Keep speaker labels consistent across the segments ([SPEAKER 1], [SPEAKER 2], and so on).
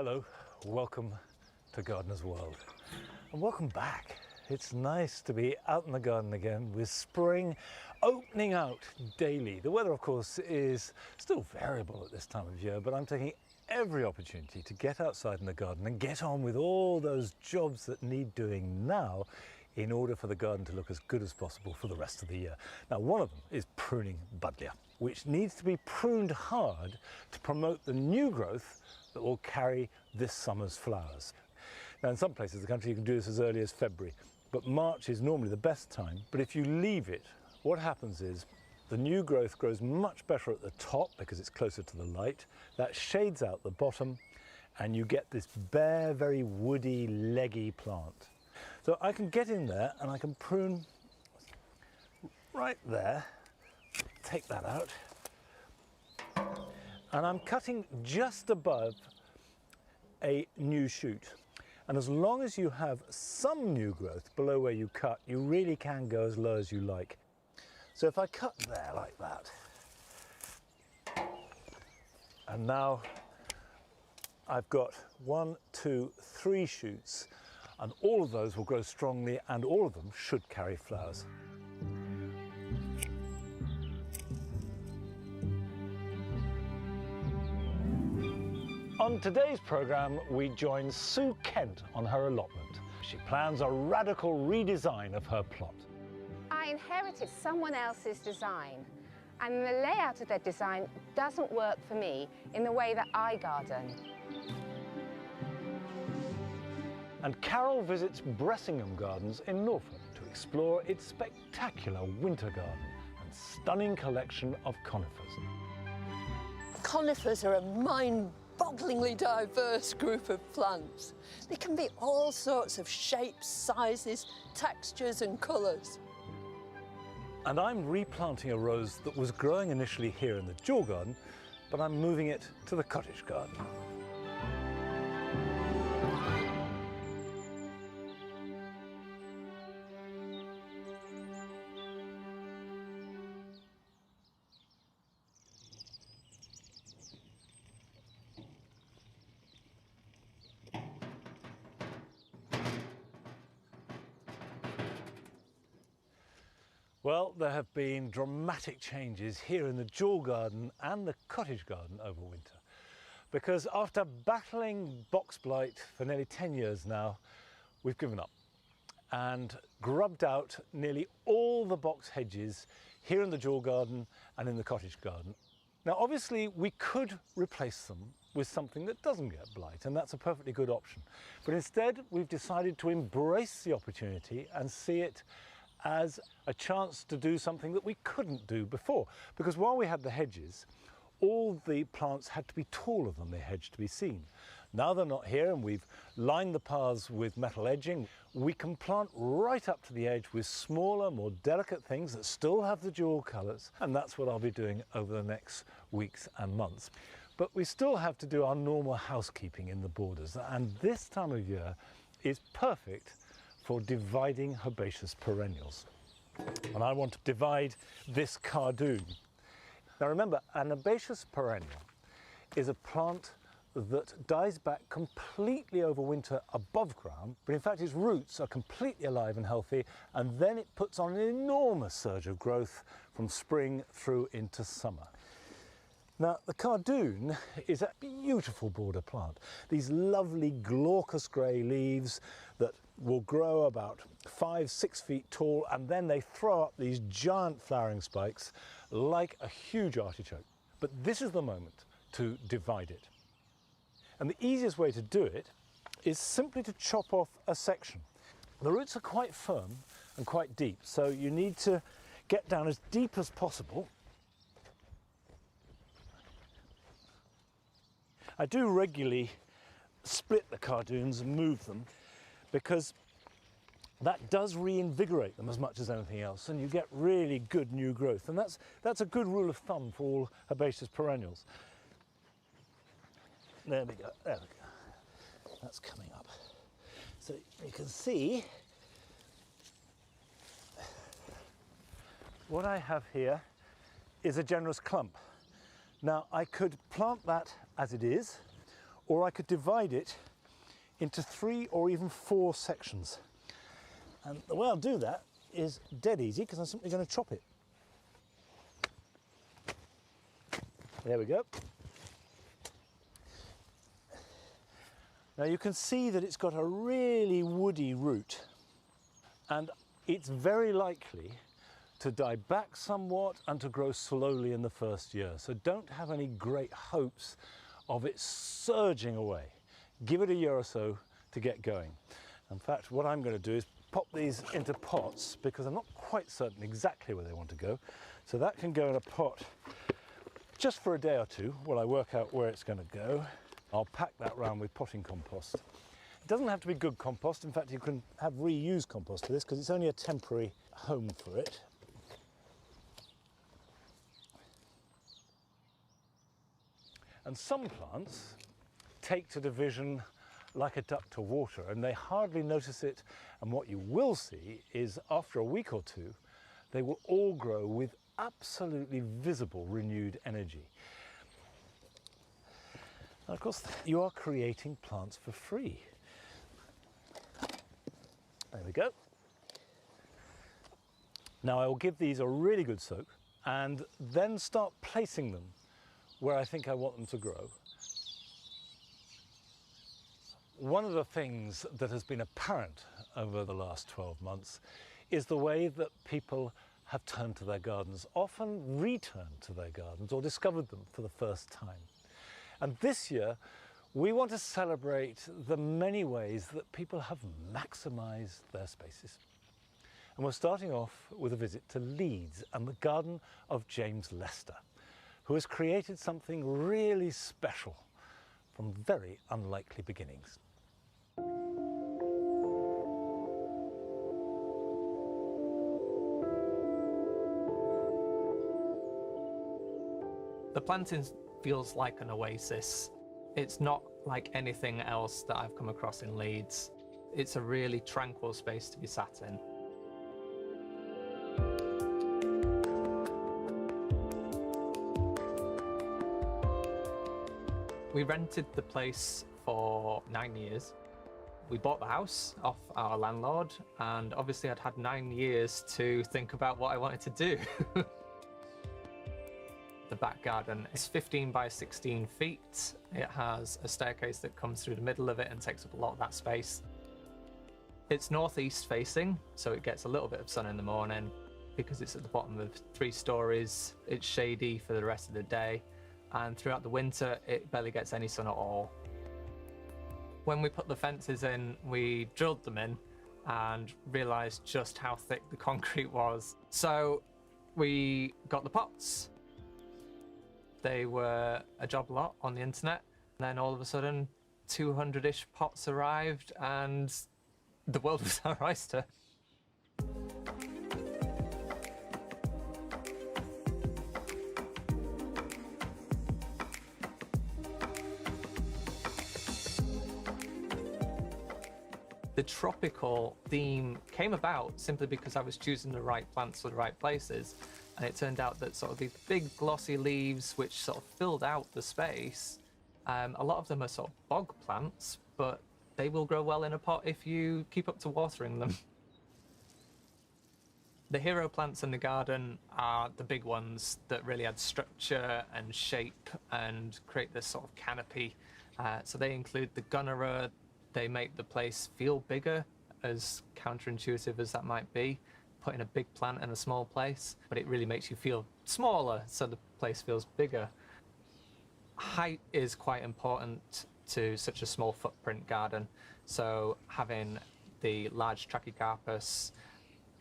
[SPEAKER 1] Hello, welcome to Gardener's World and welcome back. It's nice to be out in the garden again with spring opening out daily. The weather of course is still variable at this time of year, but I'm taking every opportunity to get outside in the garden and get on with all those jobs that need doing now in order for the garden to look as good as possible for the rest of the year. Now, one of them is pruning Buddleia, which needs to be pruned hard to promote the new growth that will carry this summer's flowers. Now, in some places in the country you can do this as early as February, but March is normally the best time. But if you leave it, what happens is the new growth grows much better at the top because it's closer to the light. That shades out the bottom and you get this bare, very woody, leggy plant. So I can get in there and I can prune right there, take that out, and I'm cutting just above a new shoot. And as long as you have some new growth below where you cut, you really can go as low as you like. So if I cut there like that, and now I've got 1, 2, 3 shoots, and all of those will grow strongly and all of them should carry flowers. On today's programme, we join Sue Kent on her allotment. She plans a radical redesign of her plot.
[SPEAKER 2] I inherited someone else's design, and the layout of their design doesn't work for me in the way that I garden.
[SPEAKER 1] And Carol visits Bressingham Gardens in Norfolk to explore its spectacular winter garden and stunning collection of conifers.
[SPEAKER 3] Conifers are a mind-bogglingly diverse group of plants. They can be all sorts of shapes, sizes, textures and colours.
[SPEAKER 1] And I'm replanting a rose that was growing initially here in the Jewel Garden, but I'm moving it to the cottage garden. Well, there have been dramatic changes here in the Jewel Garden and the cottage garden over winter. Because after battling box blight for nearly 10 years now, we've given up and grubbed out nearly all the box hedges here in the Jewel Garden and in the cottage garden. Now, obviously, we could replace them with something that doesn't get blight, and that's a perfectly good option. But instead, we've decided to embrace the opportunity and see it as a chance to do something that we couldn't do before. Because while we had the hedges, all the plants had to be taller than the hedge to be seen. Now they're not here and we've lined the paths with metal edging, we can plant right up to the edge with smaller, more delicate things that still have the jewel colours, and that's what I'll be doing over the next weeks and months. But we still have to do our normal housekeeping in the borders, and this time of year is perfect for dividing herbaceous perennials. And I want to divide this cardoon. Now remember, an herbaceous perennial is a plant that dies back completely over winter above ground, but in fact its roots are completely alive and healthy, and then it puts on an enormous surge of growth from spring through into summer. Now, the cardoon is a beautiful border plant. These lovely glaucous grey leaves that will grow about 5–6 feet tall, and then they throw up these giant flowering spikes like a huge artichoke. But this is the moment to divide it. And the easiest way to do it is simply to chop off a section. The roots are quite firm and quite deep, so you need to get down as deep as possible. I do regularly split the cardoons and move them because that does reinvigorate them as much as anything else, and you get really good new growth. And that's a good rule of thumb for all herbaceous perennials. There we go, there we go. That's coming up. So you can see what I have here is a generous clump. Now I could plant that as it is, or I could divide it into 3 or even 4 sections. And the way I'll do that is dead easy, because I'm simply going to chop it. There we go. Now you can see that it's got a really woody root, and it's very likely to die back somewhat and to grow slowly in the first year. So don't have any great hopes of it surging away. Give it a year or so to get going. In fact, what I'm going to do is pop these into pots, because I'm not quite certain exactly where they want to go. So that can go in a pot just for a day or two while I work out where it's going to go. I'll pack that round with potting compost. It doesn't have to be good compost. In fact, you can have reused compost for this, because it's only a temporary home for it. And some plants take to division like a duck to water, and they hardly notice it. And what you will see is after a week or two, they will all grow with absolutely visible renewed energy. And of course, you are creating plants for free. There we go. Now I will give these a really good soak and then start placing them where I think I want them to grow. One of the things that has been apparent over the last 12 months is the way that people have turned to their gardens, often returned to their gardens or discovered them for the first time. And this year, we want to celebrate the many ways that people have maximised their spaces. And we're starting off with a visit to Leeds and the garden of James Lester, who has created something really special from very unlikely beginnings.
[SPEAKER 4] The planting feels like an oasis. It's not like anything else that I've come across in Leeds. It's a really tranquil space to be sat in. We rented the place for 9 years. We bought the house off our landlord, and obviously I'd had 9 years to think about what I wanted to do. The back garden is 15 by 16 feet. It has a staircase that comes through the middle of it and takes up a lot of that space. It's northeast facing, so it gets a little bit of sun in the morning. Because it's at the bottom of 3 stories, it's shady for the rest of the day, and throughout the winter it barely gets any sun at all. When we put the fences in, we drilled them in and realised just how thick the concrete was. So we got the pots. They were a job lot on the internet. And then all of a sudden, 200-ish pots arrived and the world was our oyster. The tropical theme came about simply because I was choosing the right plants for the right places. And it turned out that sort of these big glossy leaves, which sort of filled out the space, a lot of them are sort of bog plants, but they will grow well in a pot if you keep up to watering them. The hero plants in the garden are the big ones that really add structure and shape and create this sort of canopy. So they include the gunnera. They make the place feel bigger, as counterintuitive as that might be. Putting a big plant in a small place, but it really makes you feel smaller, so the place feels bigger. Height is quite important to such a small footprint garden, so having the large Trachycarpus,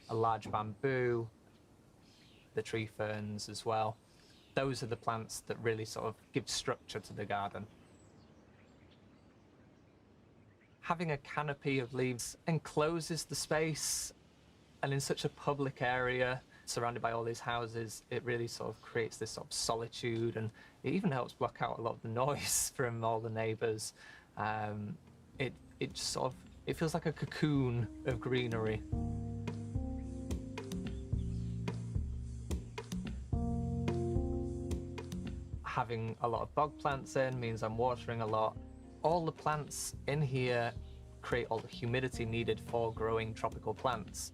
[SPEAKER 4] a large bamboo, the tree ferns as well, those are the plants that really sort of give structure to the garden. Having a canopy of leaves encloses the space, and in such a public area, surrounded by all these houses, it really sort of creates this sort of solitude, and it even helps block out a lot of the noise from all the neighbours. It just sort of, it feels like a cocoon of greenery. Having a lot of bog plants in means I'm watering a lot. All the plants in here create all the humidity needed for growing tropical plants.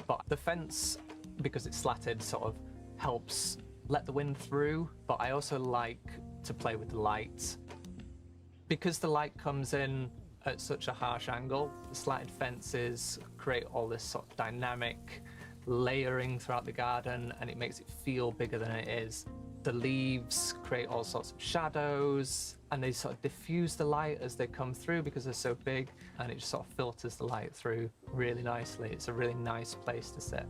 [SPEAKER 4] But the fence, because it's slatted, sort of helps let the wind through, but I also like to play with the light. Because the light comes in at such a harsh angle, the slatted fences create all this sort of dynamic layering throughout the garden, and it makes it feel bigger than it is. The leaves create all sorts of shadows, and they sort of diffuse the light as they come through because they're so big, and it just sort of filters the light through really nicely. It's a really nice place to sit.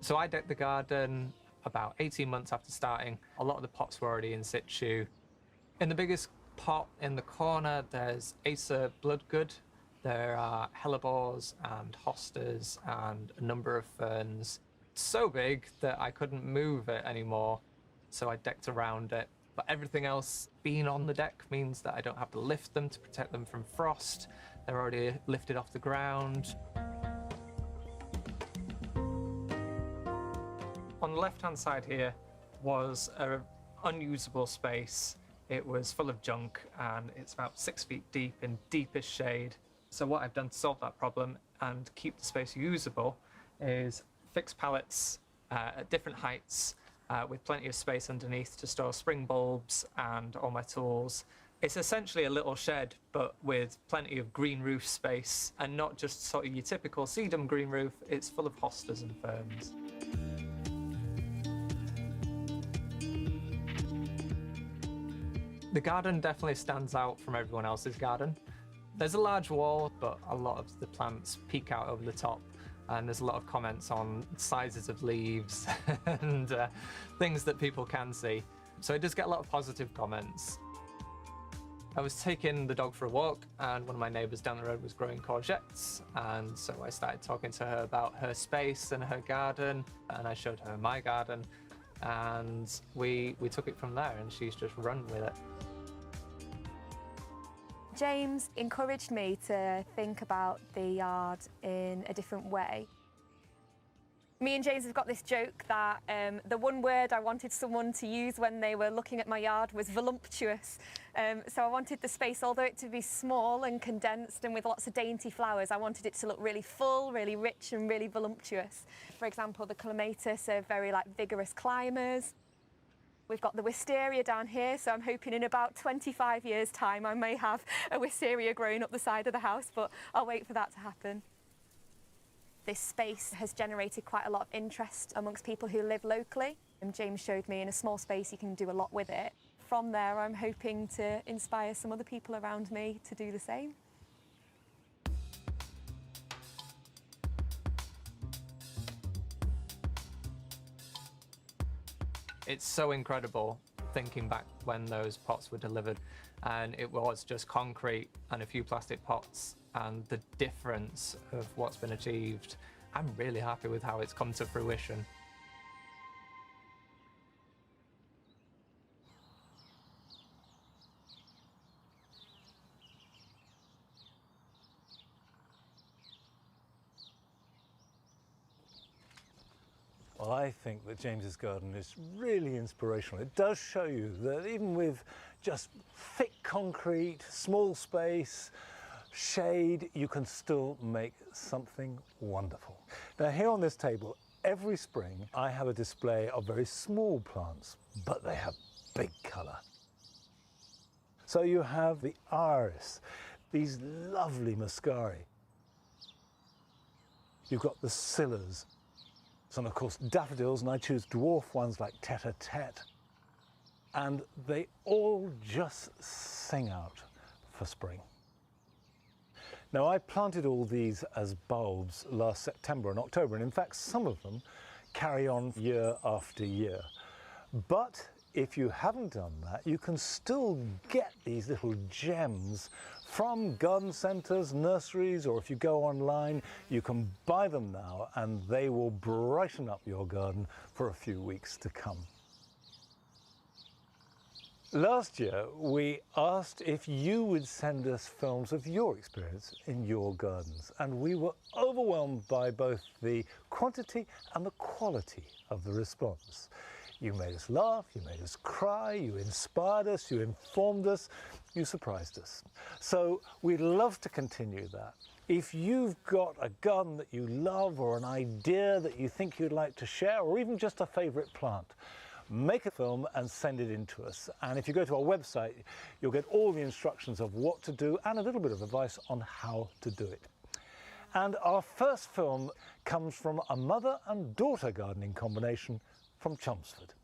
[SPEAKER 4] So I decked the garden about 18 months after starting. A lot of the pots were already in situ. In the biggest pot in the corner, there's Acer Bloodgood. There are hellebores and hostas and a number of ferns. So big that I couldn't move it anymore, so I decked around it. But everything else being on the deck means that I don't have to lift them to protect them from frost. They're already lifted off the ground. On the left-hand side here was an unusable space. It was full of junk, and it's about 6 feet deep in deepest shade. So what I've done to solve that problem and keep the space usable is fix pallets at different heights with plenty of space underneath to store spring bulbs and all my tools. It's essentially a little shed, but with plenty of green roof space, and not just sort of your typical sedum green roof. It's full of hostas and ferns. The garden definitely stands out from everyone else's garden. There's a large wall, but a lot of the plants peek out over the top, and there's a lot of comments on sizes of leaves and things that people can see. So it does get a lot of positive comments. I was taking the dog for a walk, and one of my neighbours down the road was growing courgettes, and so I started talking to her about her space and her garden, and I showed her my garden, and we took it from there, and she's just run with it.
[SPEAKER 5] James encouraged me to think about the yard in a different way. Me and James have got this joke that the one word I wanted someone to use when they were looking at my yard was voluptuous. So I wanted the space, although it to be small and condensed and with lots of dainty flowers, I wanted it to look really full, really rich and really voluptuous. For example, the clematis are very vigorous climbers. We've got the wisteria down here, so I'm hoping in about 25 years' time I may have a wisteria growing up the side of the house, but I'll wait for that to happen. This space has generated quite a lot of interest amongst people who live locally. And James showed me in a small space you can do a lot with it. From there, I'm hoping to inspire some other people around me to do the same.
[SPEAKER 4] It's so incredible thinking back when those pots were delivered, and it was just concrete and a few plastic pots, and the difference of what's been achieved. I'm really happy with how it's come to fruition.
[SPEAKER 1] Well, I think that James's garden is really inspirational. It does show you that even with just thick concrete, small space, shade, you can still make something wonderful. Now here on this table, every spring I have a display of very small plants, but they have big colour. So you have the iris, these lovely muscari. You've got the scillas, and of course daffodils, and I choose dwarf ones like tete-a-tete. And they all just sing out for spring. Now I planted all these as bulbs last September and October, and in fact some of them carry on year after year. But if you haven't done that, you can still get these little gems from garden centres, nurseries, or if you go online, you can buy them now and they will brighten up your garden for a few weeks to come. Last year, we asked if you would send us films of your experience in your gardens, and we were overwhelmed by both the quantity and the quality of the response. You made us laugh, you made us cry, you inspired us, you informed us, you surprised us. So we'd love to continue that. If you've got a garden that you love or an idea that you think you'd like to share, or even just a favourite plant, make a film and send it in to us. And if you go to our website, you'll get all the instructions of what to do and a little bit of advice on how to do it. And our first film comes from a mother and daughter gardening combination from Chelmsford.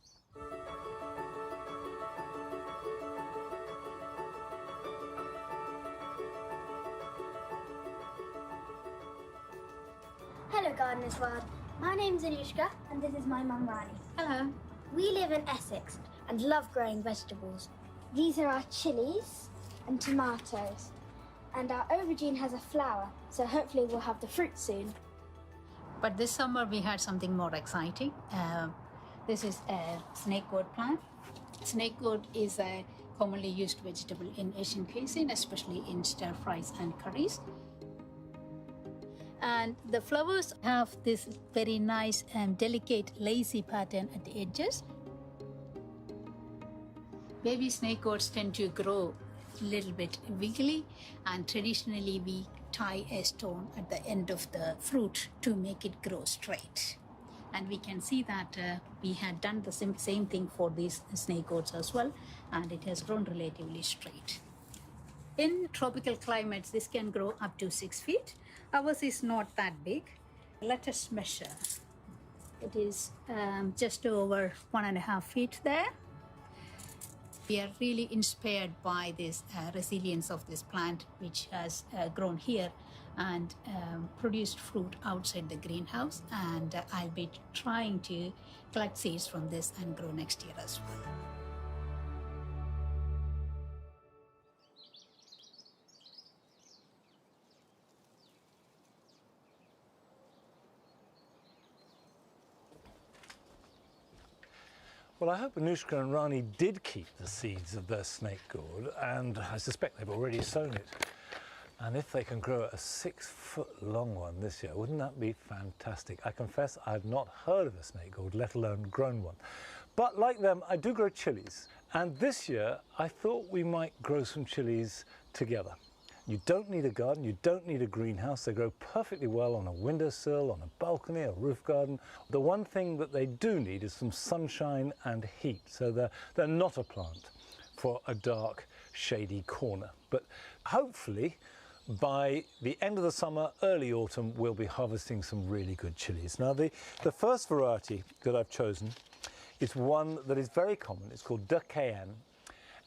[SPEAKER 6] Hello Gardeners World, my name's Anushka and this is my mum Rani. Hello. We live in Essex and love growing vegetables. These are our chilies and tomatoes, and our aubergine has a flower, so hopefully we'll have the fruit soon.
[SPEAKER 7] But this summer we had something more exciting. This is a snake gourd plant. Snake gourd is a commonly used vegetable in Asian cuisine, especially in stir fries and curries. And the flowers have this very nice and delicate lacy pattern at the edges. Baby snake gourds tend to grow a little bit wiggly, and traditionally we tie a stone at the end of the fruit to make it grow straight. And we can see that we had done the same thing for these snake gourds as well, and it has grown relatively straight. In tropical climates, this can grow up to 6 feet. Ours is not that big. Let us measure. It is just over 1.5 feet there. We are really inspired by this resilience of this plant, which has grown here and produced fruit outside the greenhouse. And I'll be trying to collect seeds from this and grow next year as well.
[SPEAKER 1] Well, I hope Anushka and Rani did keep the seeds of their snake gourd, and I suspect they've already sown it. And if they can grow a 6-foot-long one this year, wouldn't that be fantastic? I confess I've not heard of a snake gourd, let alone grown one. But like them, I do grow chilies. And this year, I thought we might grow some chilies together. You don't need a garden, you don't need a greenhouse. They grow perfectly well on a windowsill, on a balcony, a roof garden. The one thing that they do need is some sunshine and heat. So they're not a plant for a dark, shady corner. But hopefully, by the end of the summer, early autumn, we'll be harvesting some really good chilies. Now, the first variety that I've chosen is one that is very common. It's called De Cayenne,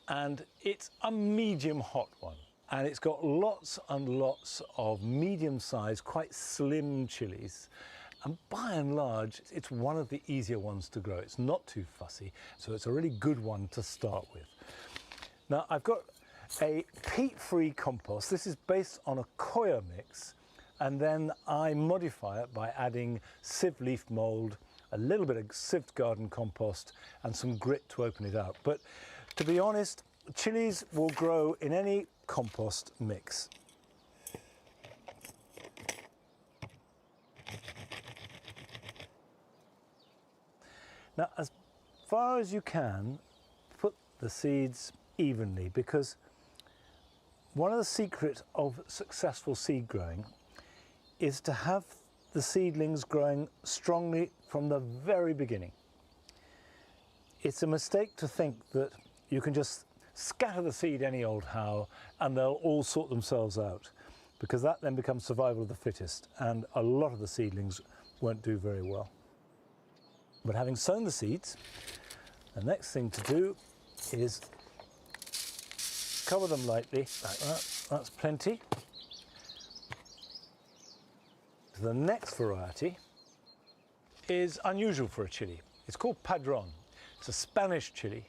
[SPEAKER 1] and it's a medium hot one. And it's got lots and lots of medium-sized, quite slim chilies. And by and large, it's one of the easier ones to grow. It's not too fussy, so it's a really good one to start with. Now, I've got a peat-free compost. This is based on a coir mix, and then I modify it by adding sieve leaf mould, a little bit of sieved garden compost, and some grit to open it out. But to be honest, chilies will grow in any compost mix. Now, as far as you can, put the seeds evenly, because one of the secrets of successful seed growing is to have the seedlings growing strongly from the very beginning. It's a mistake to think that you can just scatter the seed any old how and they'll all sort themselves out, because that then becomes survival of the fittest, and a lot of the seedlings won't do very well. But having sown the seeds, the next thing to do is cover them lightly like that. That's plenty. The next variety is unusual for a chili. It's called Padron. It's a Spanish chili,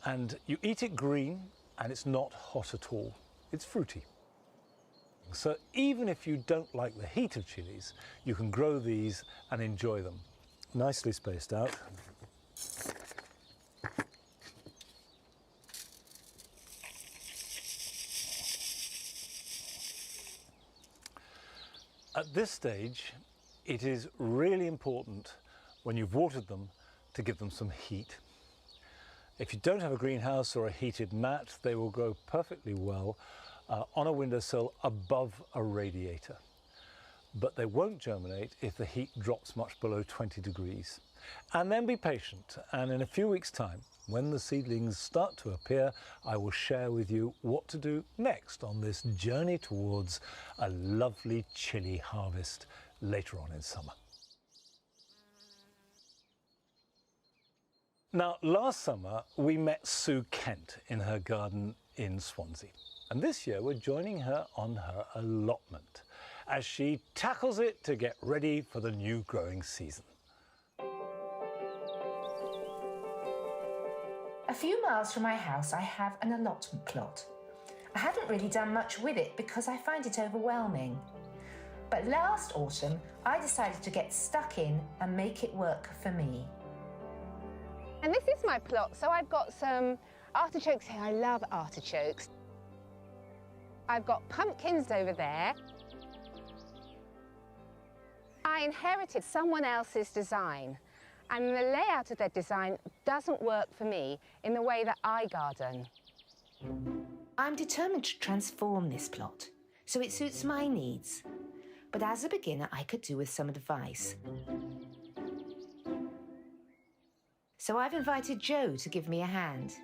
[SPEAKER 1] and you eat it green and it's not hot at all. It's fruity. So even if you don't like the heat of chilies, you can grow these and enjoy them. Nicely spaced out. At this stage, it is really important when you've watered them to give them some heat. If you don't have a greenhouse or a heated mat, they will grow perfectly well on a windowsill above a radiator. But they won't germinate if the heat drops much below 20 degrees. And then be patient, and in a few weeks' time, when the seedlings start to appear, I will share with you what to do next on this journey towards a lovely chilli harvest later on in summer. Now, last summer we met Sue Kent in her garden in Swansea, and this year we're joining her on her allotment as she tackles it to get ready for the new growing season.
[SPEAKER 8] A few miles from my house I have an allotment plot. I haven't really done much with it because I find it overwhelming. But last autumn I decided to get stuck in and make it work for me.
[SPEAKER 2] And this is my plot, so I've got some artichokes here. I love artichokes. I've got pumpkins over there. I inherited someone else's design, and the layout of their design doesn't work for me in the way that I garden.
[SPEAKER 8] I'm determined to transform this plot so it suits my needs. But as a beginner, I could do with some advice. So I've invited Joe to give me a hand.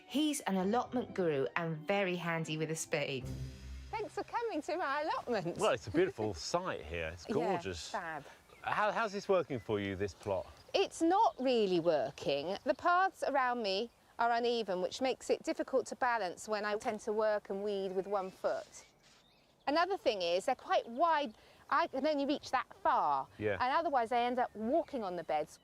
[SPEAKER 8] He's an allotment guru and very handy with a spade.
[SPEAKER 2] Thanks for coming to my allotment.
[SPEAKER 9] Well, it's a beautiful site here. It's gorgeous.
[SPEAKER 2] Yeah, fab.
[SPEAKER 9] How's this working for you, this plot?
[SPEAKER 2] It's not really working. The paths around me are uneven, which makes it difficult to balance when I tend to work and weed with 1 foot. Another thing is they're quite wide. I can only reach that far.
[SPEAKER 9] Yeah.
[SPEAKER 2] And otherwise I end up walking on the beds.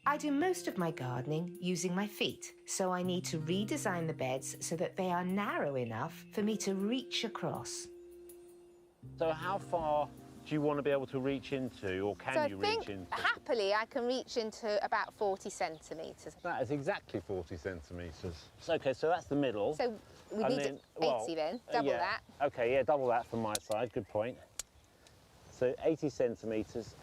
[SPEAKER 8] I do most of my gardening using my feet, so I need to redesign the beds so that they are narrow enough for me to reach across.
[SPEAKER 9] So how far do you want to be able to reach into, or can you reach into?
[SPEAKER 2] Happily I can reach into about 40 centimetres.
[SPEAKER 9] That is exactly 40 centimetres. So, OK, so that's the middle.
[SPEAKER 2] So we
[SPEAKER 9] And
[SPEAKER 2] need
[SPEAKER 9] then,
[SPEAKER 2] 80 then, double
[SPEAKER 9] yeah.
[SPEAKER 2] that.
[SPEAKER 9] OK, yeah, double that from my side, good point. So 80 centimetres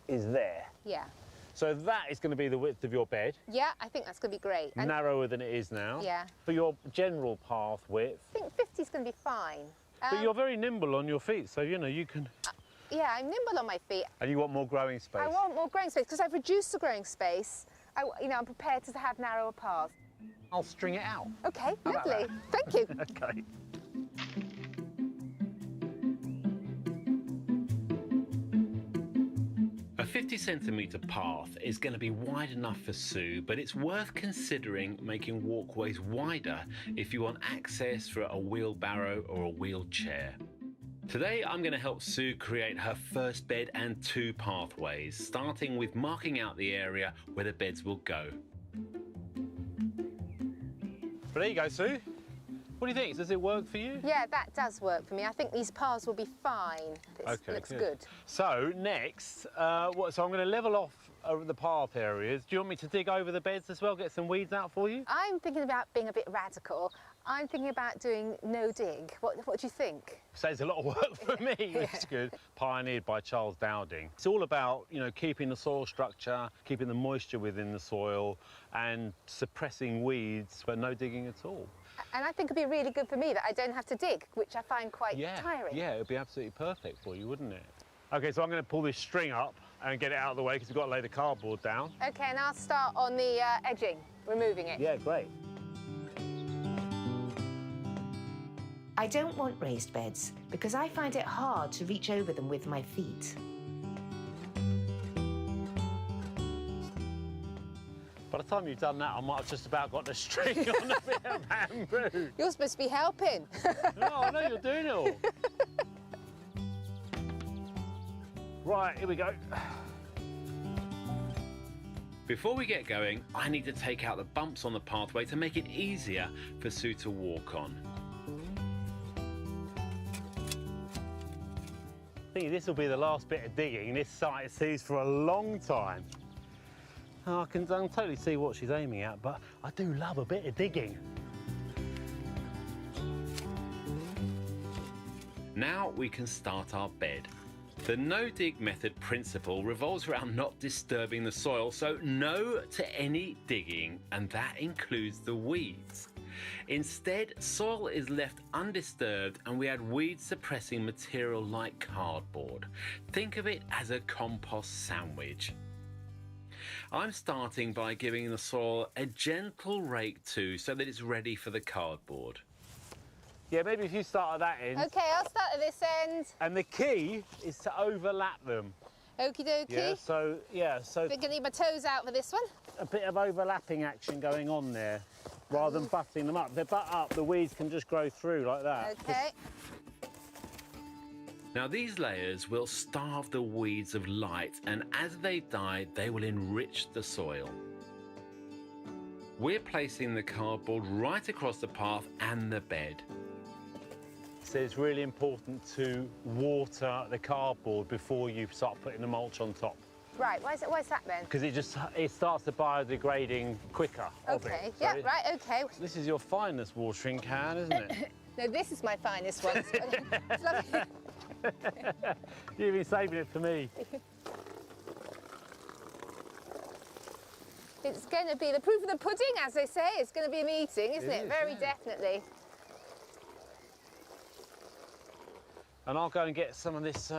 [SPEAKER 9] is there.
[SPEAKER 2] Yeah.
[SPEAKER 9] So that is going to be the width of your bed.
[SPEAKER 2] Yeah, I think that's going to be great. And
[SPEAKER 9] Narrower than it is now.
[SPEAKER 2] Yeah.
[SPEAKER 9] For your general path width.
[SPEAKER 2] I think 50 is going to be fine.
[SPEAKER 9] But you're very nimble on your feet, so, you know, you can...
[SPEAKER 2] Yeah, I'm nimble on my feet.
[SPEAKER 9] And you want more growing space.
[SPEAKER 2] I want more growing space because I've reduced the growing space. I'm prepared to have narrower paths.
[SPEAKER 9] I'll string it out.
[SPEAKER 2] OK, lovely. Thank you.
[SPEAKER 9] OK. A 50 centimetre path is going to be wide enough for Sue, but it's worth considering making walkways wider if you want access for a wheelbarrow or a wheelchair. Today I'm going to help Sue create her first bed and 2 pathways, starting with marking out the area where the beds will go. But there you go, Sue. What do you think? Does it work for you?
[SPEAKER 2] Yeah, that does work for me. I think these paths will be fine. This looks good.
[SPEAKER 9] So next, so I'm going to level off the path areas. Do you want me to dig over the beds as well, get some weeds out for you?
[SPEAKER 2] I'm thinking about being a bit radical. I'm thinking about doing no dig. What do you think?
[SPEAKER 9] Saves a lot of work for me, which is good. Pioneered by Charles Dowding. It's all about, you know, keeping the soil structure, keeping the moisture within the soil, and suppressing weeds, but no digging at all.
[SPEAKER 2] And I think it'd be really good for me that I don't have to dig, which I find quite tiring.
[SPEAKER 9] Yeah, it'd be absolutely perfect for you, wouldn't it? OK, so I'm going to pull this string up and get it out of the way because we've got to lay the cardboard down.
[SPEAKER 2] OK, and I'll start on the edging, removing it.
[SPEAKER 9] Yeah, great.
[SPEAKER 8] I don't want raised beds because I find it hard to reach over them with my feet.
[SPEAKER 9] By the time you've done that, I might have just about got the string on a bit of bamboo.
[SPEAKER 2] You're supposed to be helping.
[SPEAKER 9] No, I know you're doing it all. Right, here we go. Before we get going, I need to take out the bumps on the pathway to make it easier for Sue to walk on. I think this will be the last bit of digging this site sees for a long time. I can totally see what she's aiming at, but I do love a bit of digging. Now we can start our bed. The no-dig method principle revolves around not disturbing the soil, so no to any digging, and that includes the weeds. Instead, soil is left undisturbed and we add weed-suppressing material like cardboard. Think of it as a compost sandwich. I'm starting by giving the soil a gentle rake too, so that it's ready for the cardboard.
[SPEAKER 1] Yeah, maybe if you start at that end.
[SPEAKER 2] Okay, I'll start at this end.
[SPEAKER 1] And the key is to overlap them.
[SPEAKER 2] Okie dokie.
[SPEAKER 1] So
[SPEAKER 2] I'm going to need my toes out for this one.
[SPEAKER 1] a bit of overlapping action going on there, rather than butting them up. If they butt up, the weeds can just grow through like that.
[SPEAKER 2] Okay.
[SPEAKER 9] Now these layers will starve the weeds of light, and as they die, they will enrich the soil. We're placing the cardboard right across the path and the bed.
[SPEAKER 1] So it's really important to water the cardboard before you start putting the mulch on top.
[SPEAKER 2] Right, why is that then?
[SPEAKER 1] Because it starts the biodegrading quicker.
[SPEAKER 2] Okay, yeah, right, okay.
[SPEAKER 1] This is your finest watering can, isn't it?
[SPEAKER 2] No, this is my finest one. It's lovely.
[SPEAKER 1] You've been saving it for me.
[SPEAKER 2] It's going to be the proof of the pudding, as they say. It's going to be a meeting, isn't it? Very definitely.
[SPEAKER 1] And I'll go and get some of this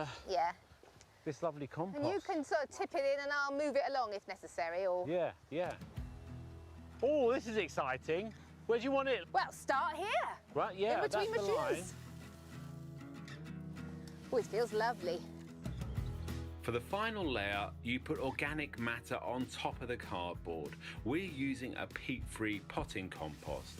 [SPEAKER 1] this lovely compost.
[SPEAKER 2] And you can sort of tip it in and I'll move it along if necessary, or...
[SPEAKER 1] Yeah, yeah. Oh, this is exciting. Where do you want it?
[SPEAKER 2] Well, start here.
[SPEAKER 1] Right, yeah,
[SPEAKER 2] in between
[SPEAKER 1] that's
[SPEAKER 2] my
[SPEAKER 1] the line.
[SPEAKER 2] shoes. Oh, it feels lovely.
[SPEAKER 9] For the final layer, you put organic matter on top of the cardboard. We're using a peat-free potting compost.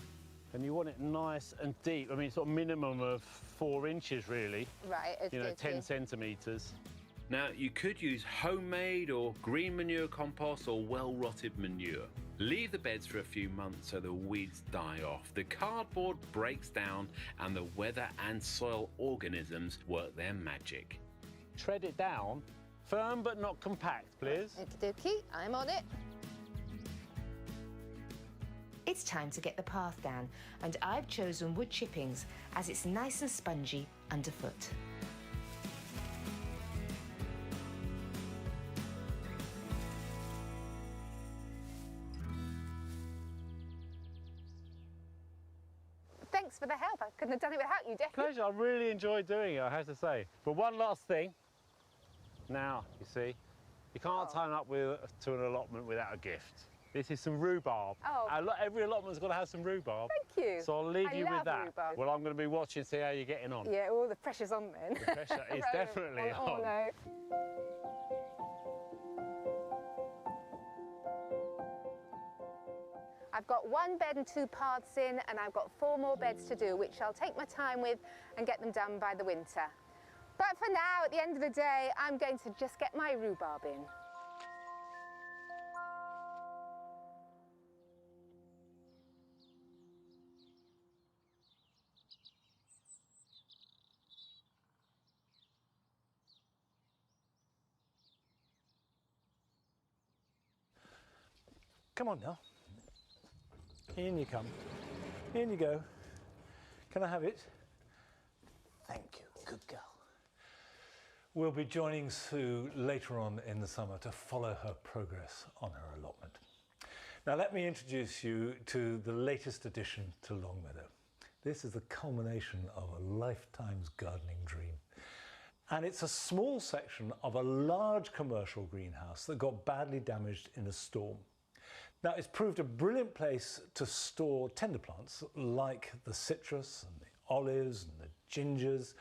[SPEAKER 1] And you want it nice and deep. I mean, sort of minimum of 4 inches, really.
[SPEAKER 2] Right, okay.
[SPEAKER 1] You know, 10 centimetres.
[SPEAKER 9] Now, you could use homemade or green manure compost or well-rotted manure. Leave the beds for a few months so the weeds die off. The cardboard breaks down and the weather and soil organisms work their magic.
[SPEAKER 1] Tread it down. Firm but not compact, please.
[SPEAKER 2] Okie dokie, I'm on it.
[SPEAKER 10] It's time to get the path down, and I've chosen wood chippings as it's nice and spongy underfoot.
[SPEAKER 2] Thanks for the help. I couldn't have done it without you, definitely.
[SPEAKER 1] Pleasure. I really enjoyed doing it, I have to say. But one last thing. Now, you see, you can't turn up to an allotment without a gift. This is some rhubarb.
[SPEAKER 2] Oh.
[SPEAKER 1] Every allotment's got to have some rhubarb.
[SPEAKER 2] Thank you.
[SPEAKER 1] So I'll leave you with that.
[SPEAKER 2] Rhubarb.
[SPEAKER 1] Well, I'm going to be watching, see how you're getting on.
[SPEAKER 2] Yeah, all the pressure's on then.
[SPEAKER 1] The pressure is definitely on.
[SPEAKER 2] Oh, no. I've got 1 bed and 2 paths in, and I've got 4 more beds to do, which I'll take my time with and get them done by the winter. But for now, at the end of the day, I'm going to just get my rhubarb in.
[SPEAKER 1] Come on now. In you come. In you go. Can I have it? Thank you. Good girl. We'll be joining Sue later on in the summer to follow her progress on her allotment. Now let me introduce you to the latest addition to Longmeadow. This is the culmination of a lifetime's gardening dream. And it's a small section of a large commercial greenhouse that got badly damaged in a storm. Now, it's proved a brilliant place to store tender plants like the citrus and the olives and the gingers,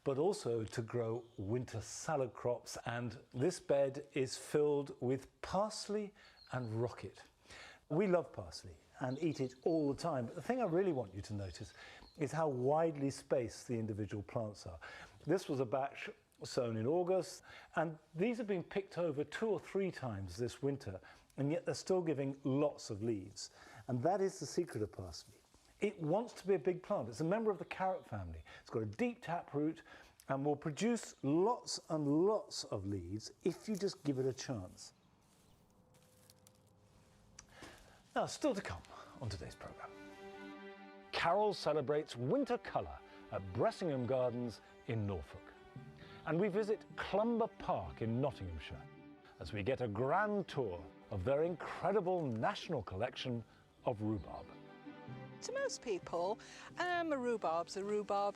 [SPEAKER 1] but also to grow winter salad crops. And this bed is filled with parsley and rocket. We love parsley and eat it all the time. But the thing I really want you to notice is how widely spaced the individual plants are. This was a batch sown in August, and these have been picked over 2 or 3 times this winter, and yet they're still giving lots of leaves. And that is the secret of parsley. It wants to be a big plant. It's a member of the carrot family. It's got a deep taproot and will produce lots and lots of leaves if you just give it a chance. Now, still to come on today's programme. Carol celebrates winter colour at Bressingham Gardens in Norfolk. and we visit Clumber Park in Nottinghamshire as we get a grand tour of their incredible national collection of rhubarb.
[SPEAKER 11] To most people, a rhubarb's a rhubarb,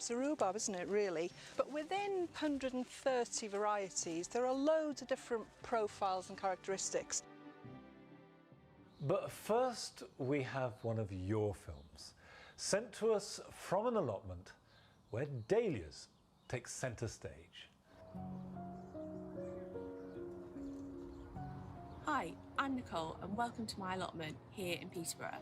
[SPEAKER 11] isn't it, really? But within 130 varieties, there are loads of different profiles and characteristics.
[SPEAKER 1] But first, we have one of your films, sent to us from an allotment where dahlias take centre stage.
[SPEAKER 12] Hi, I'm Nicole and welcome to my allotment here in Peterborough.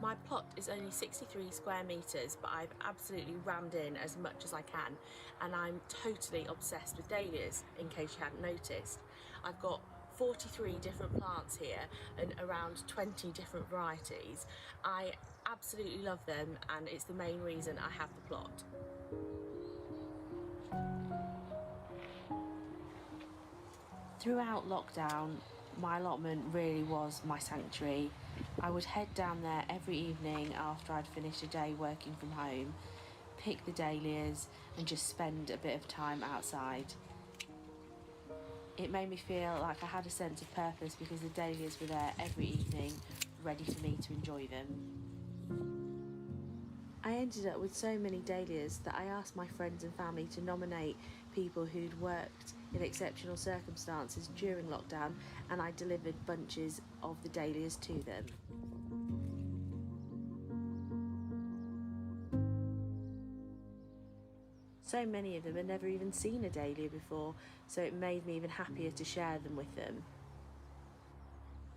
[SPEAKER 12] My plot is only 63 square metres, but I've absolutely rammed in as much as I can, and I'm totally obsessed with dahlias, in case you hadn't noticed. I've got 43 different plants here and around 20 different varieties. I absolutely love them, and it's the main reason I have the plot. Throughout lockdown, my allotment really was my sanctuary. I would head down there every evening after I'd finished a day working from home, pick the dahlias and just spend a bit of time outside. It made me feel like I had a sense of purpose because the dahlias were there every evening, ready for me to enjoy them. I ended up with so many dahlias that I asked my friends and family to nominate people who'd worked in exceptional circumstances during lockdown, and I delivered bunches of the dahlias to them. So many of them had never even seen a dahlia before, so it made me even happier to share them with them.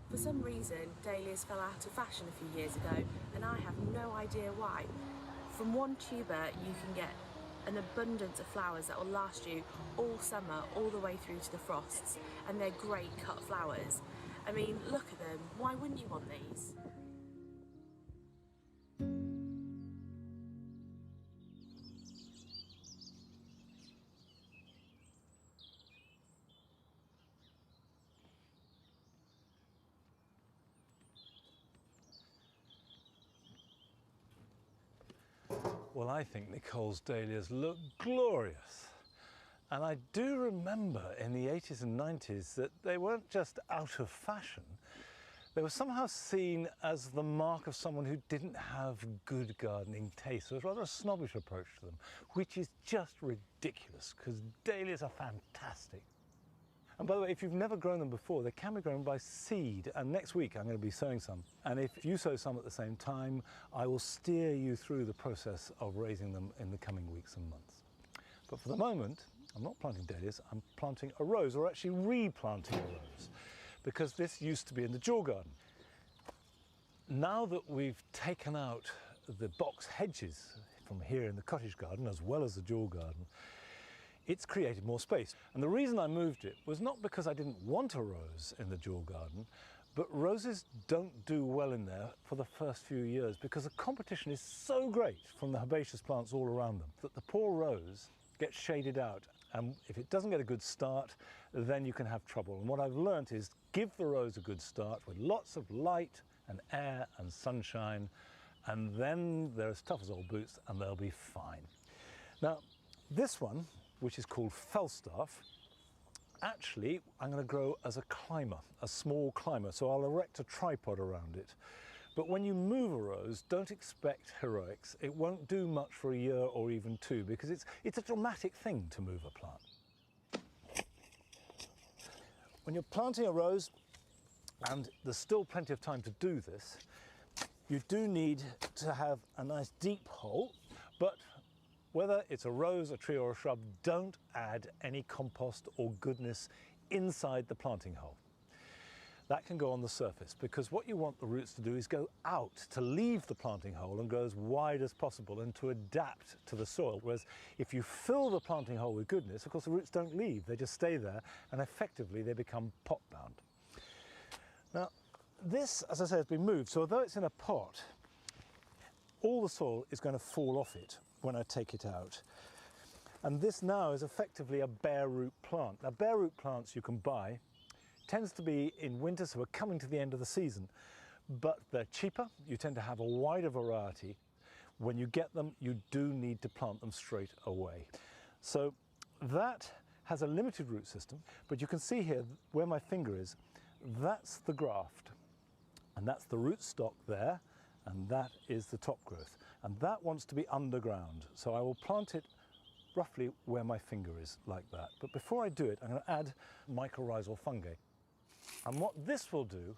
[SPEAKER 12] For some reason, dahlias fell out of fashion a few years ago, and I have no idea why. From one tuber, you can get an abundance of flowers that will last you all summer, all the way through to the frosts, and they're great cut flowers. I mean, look at them. Why wouldn't you want these?
[SPEAKER 1] Well, I think Nicole's dahlias look glorious. And I do remember in the 80s and 90s that they weren't just out of fashion, they were somehow seen as the mark of someone who didn't have good gardening taste. So it was rather a snobbish approach to them, which is just ridiculous because dahlias are fantastic. And by the way, if you've never grown them before, they can be grown by seed. And next week I'm going to be sowing some. And if you sow some at the same time, I will steer you through the process of raising them in the coming weeks and months. But for the moment, I'm not planting dahlias, I'm planting a rose, or actually replanting a rose, because this used to be in the dual garden. Now that we've taken out the box hedges from here in the cottage garden, as well as the dual garden, it's created more space. And the reason I moved it was not because I didn't want a rose in the dual garden, but roses don't do well in there for the first few years because the competition is so great from the herbaceous plants all around them that the poor rose gets shaded out. And if it doesn't get a good start, then you can have trouble. And what I've learnt is give the rose a good start with lots of light and air and sunshine, and then they're as tough as old boots and they'll be fine. Now, this one, which is called Falstaff, actually I'm going to grow as a climber, a small climber, so I'll erect a tripod around it. But when you move a rose, don't expect heroics. It won't do much for a year or even two because it's a dramatic thing to move a plant. When you're planting a rose, and there's still plenty of time to do this, you do need to have a nice deep hole, but whether it's a rose, a tree or a shrub, don't add any compost or goodness inside the planting hole. That can go on the surface because what you want the roots to do is go out, to leave the planting hole and go as wide as possible and to adapt to the soil. Whereas if you fill the planting hole with goodness, of course the roots don't leave, they just stay there and effectively they become pot bound. Now this, as I say, has been moved, so although it's in a pot, all the soil is going to fall off it when I take it out. And this now is effectively a bare root plant. Now bare root plants you can buy, tends to be in winter, so we're coming to the end of the season, but they're cheaper, you tend to have a wider variety. When you get them, you do need to plant them straight away. So that has a limited root system, but you can see here where my finger is, that's the graft, and that's the root stock there, and that is the top growth, and that wants to be underground. So I will plant it roughly where my finger is, like that. But before I do it, I'm going to add mycorrhizal fungi. And what this will do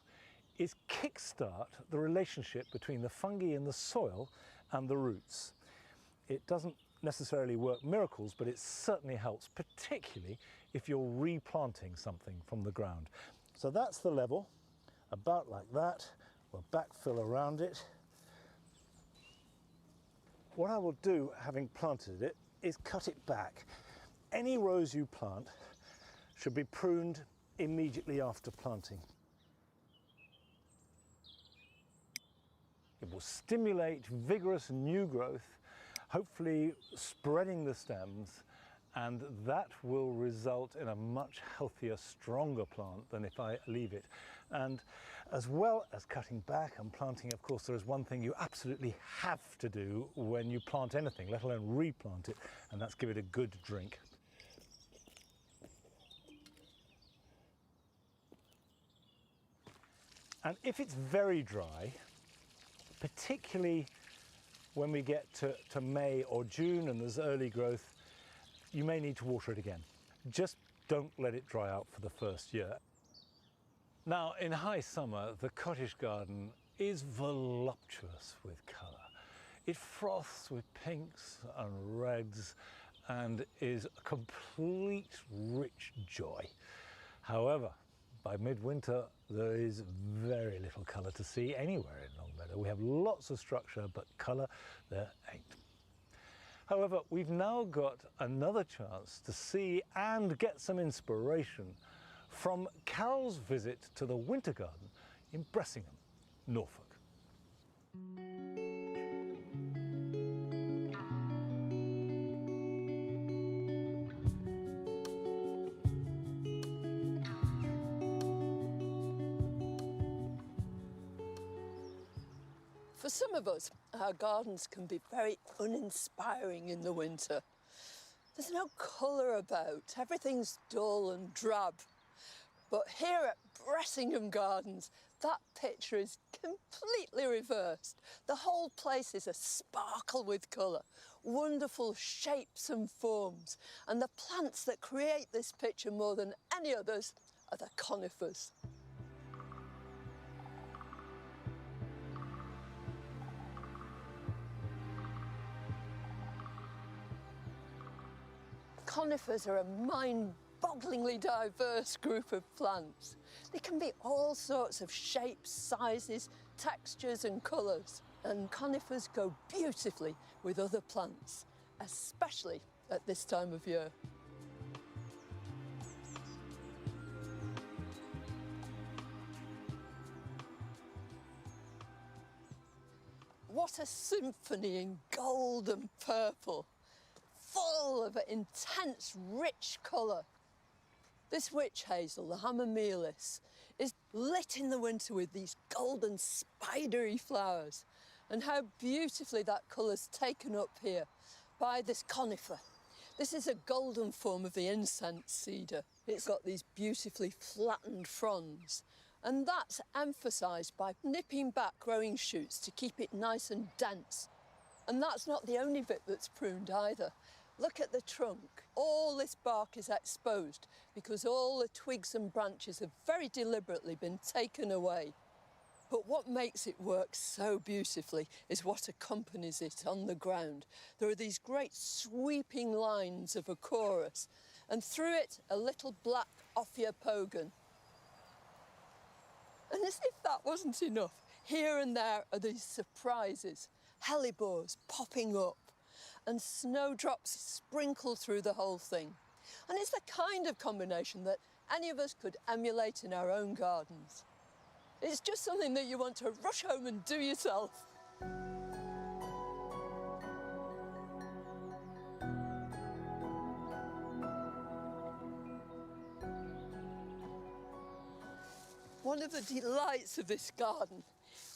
[SPEAKER 1] is kickstart the relationship between the fungi in the soil and the roots. It doesn't necessarily work miracles, but it certainly helps, particularly if you're replanting something from the ground. So that's the level, about like that. We'll backfill around it. What I will do, having planted it, is cut it back. Any rows you plant should be pruned immediately after planting. It will stimulate vigorous new growth, hopefully spreading the stems, and that will result in a much healthier, stronger plant than if I leave it. And as well as cutting back and planting, of course, there is one thing you absolutely have to do when you plant anything, let alone replant it, and that's give it a good drink. And if it's very dry, particularly when we get to May or June and there's early growth, you may need to water it again. Just don't let it dry out for the first year. Now, in high summer, the cottage garden is voluptuous with colour. It froths with pinks and reds and is a complete rich joy. However, by midwinter, there is very little colour to see anywhere in Longmeadow. We have lots of structure, but colour there ain't. However, we've now got another chance to see and get some inspiration from Carol's visit to the Winter Garden in Bressingham, Norfolk.
[SPEAKER 3] For some of us, our gardens can be very uninspiring in the winter. There's no colour about, everything's dull and drab. But here at Bressingham Gardens, that picture is completely reversed. The whole place is a sparkle with colour, wonderful shapes and forms, and the plants that create this picture more than any others are the conifers. Conifers are a mind-bogglingly diverse group of plants. They can be all sorts of shapes, sizes, textures and colours. And conifers go beautifully with other plants, especially at this time of year. What a symphony in gold and purple, full of intense, rich colour. This witch hazel, the Hamamelis, is lit in the winter with these golden, spidery flowers. And how beautifully that colour's taken up here by this conifer. This is a golden form of the incense cedar. It's got these beautifully flattened fronds. And that's emphasised by nipping back growing shoots to keep it nice and dense. And that's not the only bit that's pruned either. Look at the trunk. All this bark is exposed because all the twigs and branches have very deliberately been taken away. But what makes it work so beautifully is what accompanies it on the ground. There are these great sweeping lines of Acorus, and through it a little black Ophiopogon. And as if that wasn't enough, here and there are these surprises, hellebores popping up, and snowdrops sprinkle through the whole thing. And it's the kind of combination that any of us could emulate in our own gardens. It's just something that you want to rush home and do yourself. One of the delights of this garden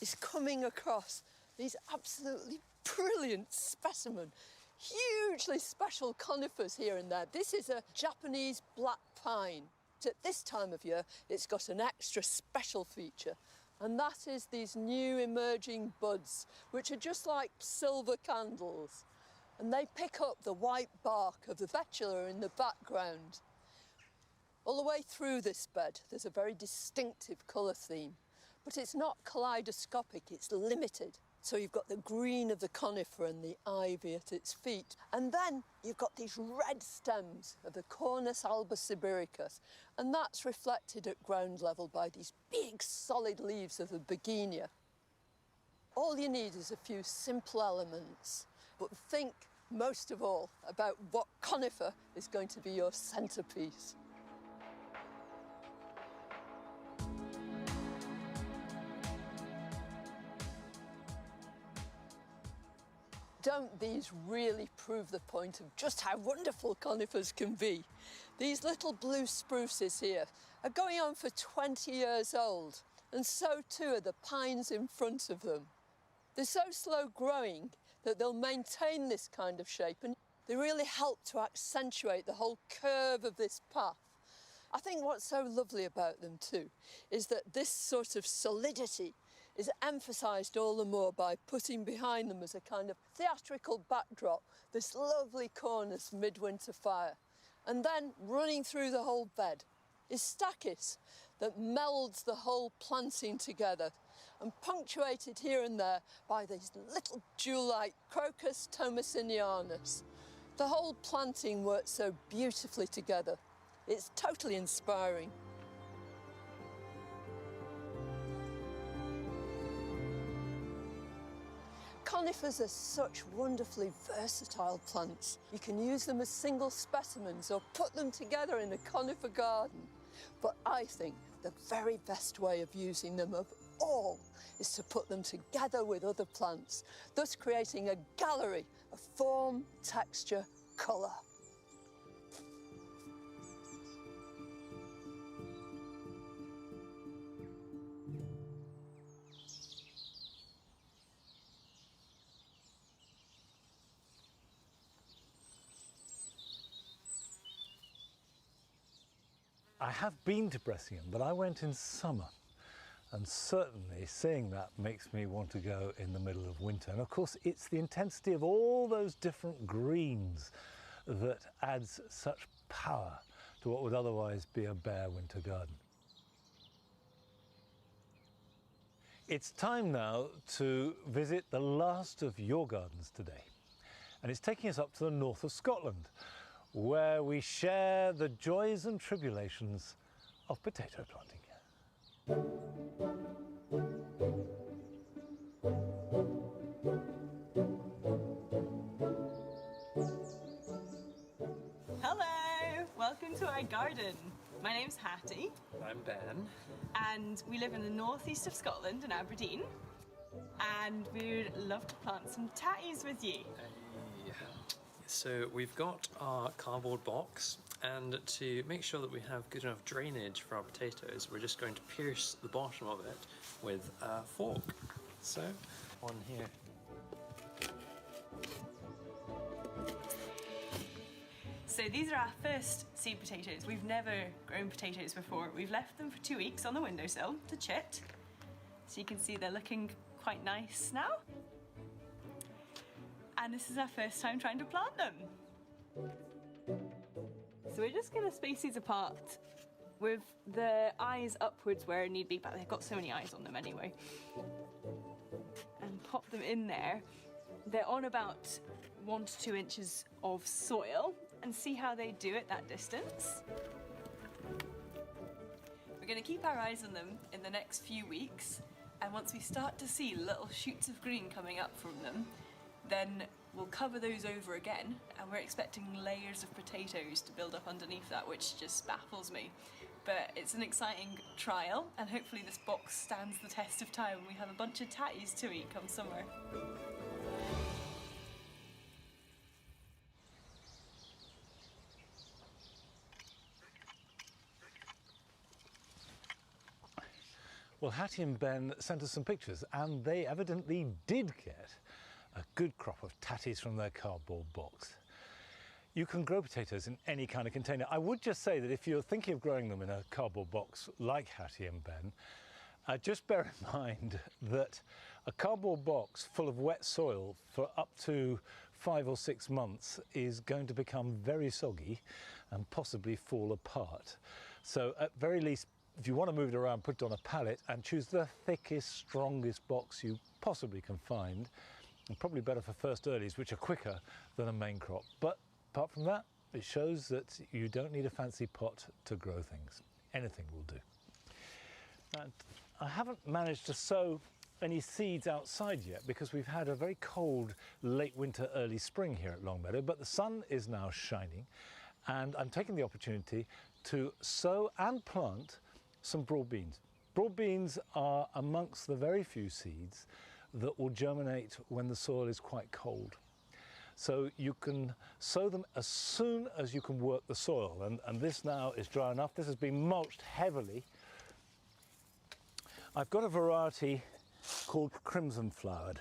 [SPEAKER 3] is coming across these absolutely brilliant specimens. hugely special conifers here and there. This is a Japanese black pine. At this time of year, it's got an extra special feature, and that is these new emerging buds, which are just like silver candles. And they pick up the white bark of the betula in the background. All the way through this bed, there's a very distinctive colour theme, but it's not kaleidoscopic, it's limited. So you've got the green of the conifer and the ivy at its feet. And then you've got these red stems of the Cornus albosibiricus. And that's reflected at ground level by these big solid leaves of the begonia. All you need is a few simple elements, but think most of all about what conifer is going to be your centrepiece. Don't these really prove the point of just how wonderful conifers can be? These little blue spruces here are going on for 20 years old, and so too are the pines in front of them. They're so slow growing that they'll maintain this kind of shape, and they really help to accentuate the whole curve of this path. I think what's so lovely about them too is that this sort of solidity is emphasised all the more by putting behind them as a kind of theatrical backdrop this lovely Cornus midwinter fire. And then running through the whole bed is stachys that melds the whole planting together, and punctuated here and there by these little jewel-like Crocus thomasinianus. The whole planting works so beautifully together. It's totally inspiring. Conifers are such wonderfully versatile plants. You can use them as single specimens or put them together in a conifer garden. But I think the very best way of using them of all is to put them together with other plants, thus creating a gallery of form, texture, colour.
[SPEAKER 1] I have been to Bressingham, but I went in summer, and certainly seeing that makes me want to go in the middle of winter. And of course, it's the intensity of all those different greens that adds such power to what would otherwise be a bare winter garden. It's time now to visit the last of your gardens today, and it's taking us up to the north of Scotland, where we share the joys and tribulations of potato planting.
[SPEAKER 13] Hello, welcome to our garden. My name's Hattie.
[SPEAKER 4] I'm Ben.
[SPEAKER 13] And we live in the northeast of Scotland in Aberdeen. And we'd love to plant some tatties with you.
[SPEAKER 14] So we've got our cardboard box, and to make sure that we have good enough drainage for our potatoes, we're just going to pierce the bottom of it with a fork. So, one here.
[SPEAKER 13] So these are our first seed potatoes. We've never grown potatoes before. We've left them for 2 weeks on the windowsill to chit. So you can see they're looking quite nice now. And this is our first time trying to plant them. So we're just gonna space these apart with the eyes upwards where need be, but they've got so many eyes on them anyway. And pop them in there. They're on about 1 to 2 inches of soil, and see how they do at that distance. We're gonna keep our eyes on them in the next few weeks, and once we start to see little shoots of green coming up from them, then we'll cover those over again, and we're expecting layers of potatoes to build up underneath that, which just baffles me. But it's an exciting trial, and hopefully this box stands the test of time and we have a bunch of tatties to eat come summer.
[SPEAKER 1] Well, Hattie and Ben sent us some pictures, and they evidently did get a good crop of tatties from their cardboard box. You can grow potatoes in any kind of container. I would just say that if you're thinking of growing them in a cardboard box like Hattie and Ben, just bear in mind that a cardboard box full of wet soil for up to 5 or 6 months is going to become very soggy and possibly fall apart. So at very least, if you want to move it around, put it on a pallet and choose the thickest, strongest box you possibly can find. And probably better for first earlies, which are quicker than a main crop. But apart from that, it shows that you don't need a fancy pot to grow things. Anything will do. And I haven't managed to sow any seeds outside yet because we've had a very cold late winter, early spring here at Longmeadow, but the sun is now shining and I'm taking the opportunity to sow and plant some broad beans. Broad beans are amongst the very few seeds that will germinate when the soil is quite cold. So you can sow them as soon as you can work the soil, and this now is dry enough. This has been mulched heavily. I've got a variety called Crimson Flowered,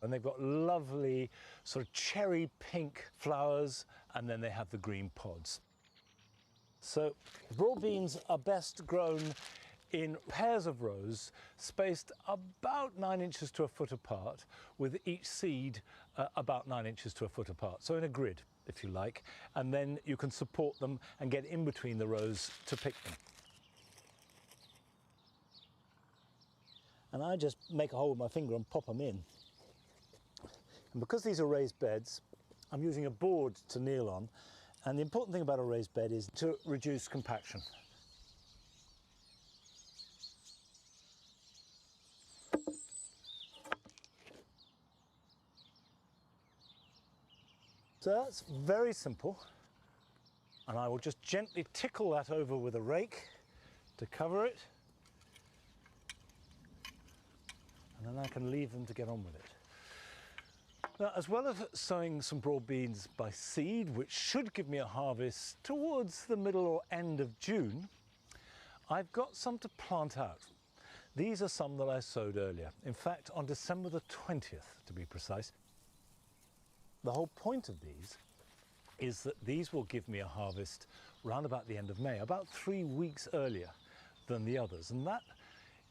[SPEAKER 1] and they've got lovely sort of cherry pink flowers, and then they have the green pods. So broad beans are best grown in pairs of rows spaced about 9 inches to a foot apart, with each seed about 9 inches to a foot apart. So in a grid, if you like, and then you can support them and get in between the rows to pick them. And I just make a hole with my finger and pop them in. And because these are raised beds, I'm using a board to kneel on. And the important thing about a raised bed is to reduce compaction. So that's very simple. And I will just gently tickle that over with a rake to cover it. And then I can leave them to get on with it. Now, as well as sowing some broad beans by seed, which should give me a harvest towards the middle or end of June, I've got some to plant out. These are some that I sowed earlier. In fact, on December the 20th, to be precise. The whole point of these is that these will give me a harvest round about the end of May, about 3 weeks earlier than the others. And that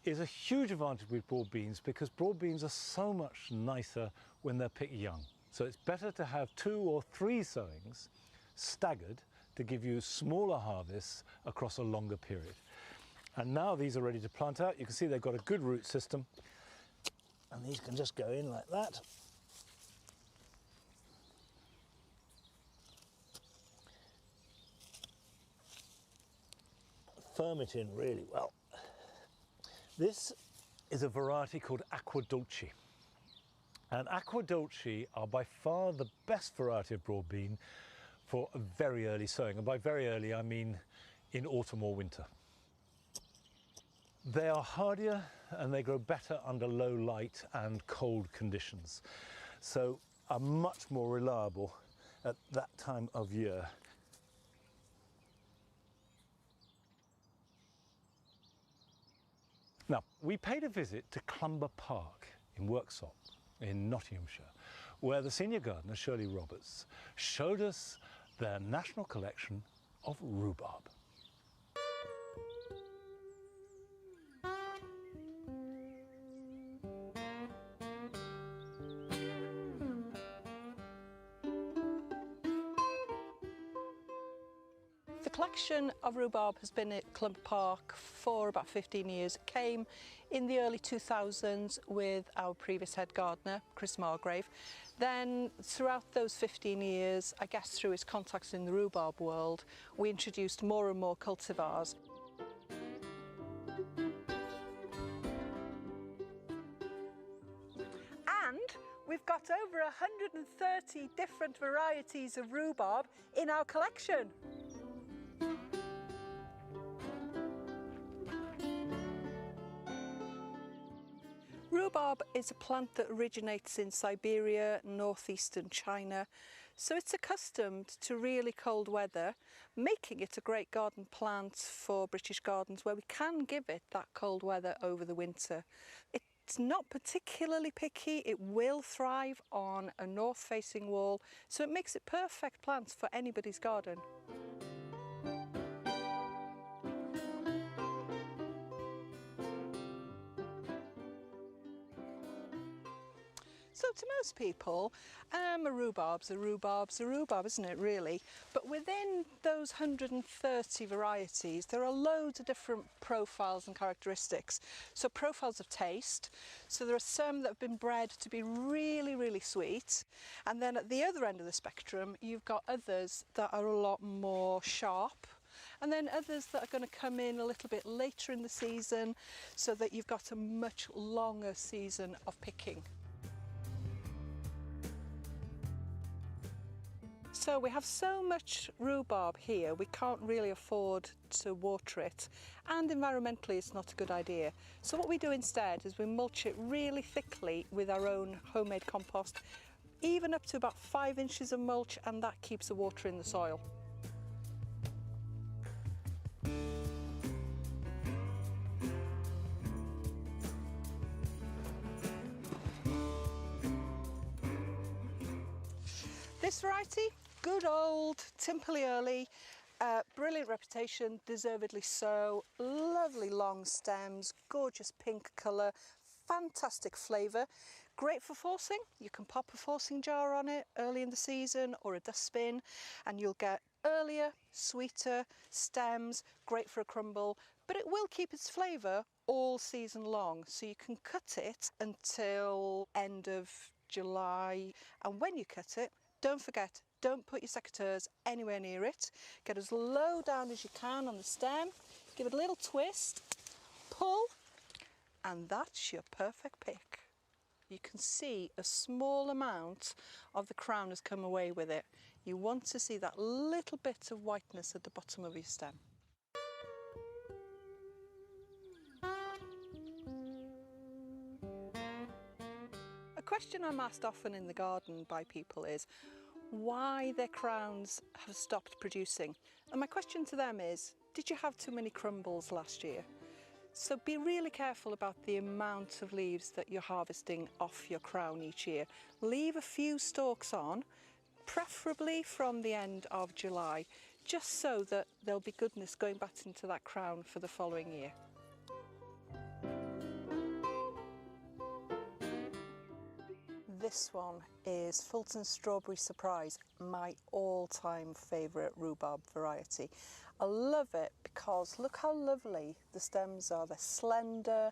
[SPEAKER 1] is a huge advantage with broad beans because broad beans are so much nicer when they're picked young. So it's better to have 2 or 3 sowings staggered to give you smaller harvests across a longer period. And now these are ready to plant out. You can see they've got a good root system, and these can just go in like that. Firm it in really well. This is a variety called Acqua Dolce. And Acqua Dolce are by far the best variety of broad bean for a very early sowing. And by very early, I mean in autumn or winter. They are hardier and they grow better under low light and cold conditions. So are much more reliable at that time of year. Now, we paid a visit to Clumber Park in Worksop in Nottinghamshire, where the senior gardener, Shirley Roberts, showed us their national collection of rhubarb.
[SPEAKER 11] The collection of rhubarb has been at Clumber Park for about 15 years. It came in the early 2000s with our previous head gardener, Chris Margrave. Then throughout those 15 years, I guess through his contacts in the rhubarb world, we introduced more and more cultivars. And we've got over 130 different varieties of rhubarb in our collection. Rhubarb is a plant that originates in Siberia, northeastern China, so it's accustomed to really cold weather, making it a great garden plant for British gardens where we can give it that cold weather over the winter. It It's not particularly picky. It will thrive on a north-facing wall, so it makes it perfect plants for anybody's garden. So to most people, a rhubarb's a rhubarb, isn't it, really? But within those 130 varieties, there are loads of different profiles and characteristics. So profiles of taste. So there are some that have been bred to be really, really sweet. And then at the other end of the spectrum, you've got others that are a lot more sharp. And then others that are going to come in a little bit later in the season, so that you've got a much longer season of picking. So we have so much rhubarb here, we can't really afford to water it, and environmentally it's not a good idea. So what we do instead is we mulch it really thickly with our own homemade compost, even up to about 5 inches of mulch, and that keeps the water in the soil. This variety, good old Timperley Early, brilliant reputation, deservedly so. Lovely long stems, gorgeous pink colour, fantastic flavour. Great for forcing. You can pop a forcing jar on it early in the season or a dustbin and you'll get earlier, sweeter stems, great for a crumble, but it will keep its flavour all season long. So you can cut it until end of July, and when you cut it, don't forget, don't put your secateurs anywhere near it. Get as low down as you can on the stem, give it a little twist, pull, and that's your perfect pick. You can see a small amount of the crown has come away with it. You want to see that little bit of whiteness at the bottom of your stem. A question I'm asked often in the garden by people is why their crowns have stopped producing. And my question to them is, did you have too many crumbles last year? So be really careful about the amount of leaves that you're harvesting off your crown each year. Leave a few stalks on, preferably from the end of July, just so that there'll be goodness going back into that crown for the following year. This one is Fulton Strawberry Surprise, my all-time favourite rhubarb variety. I love it because look how lovely the stems are. They're slender,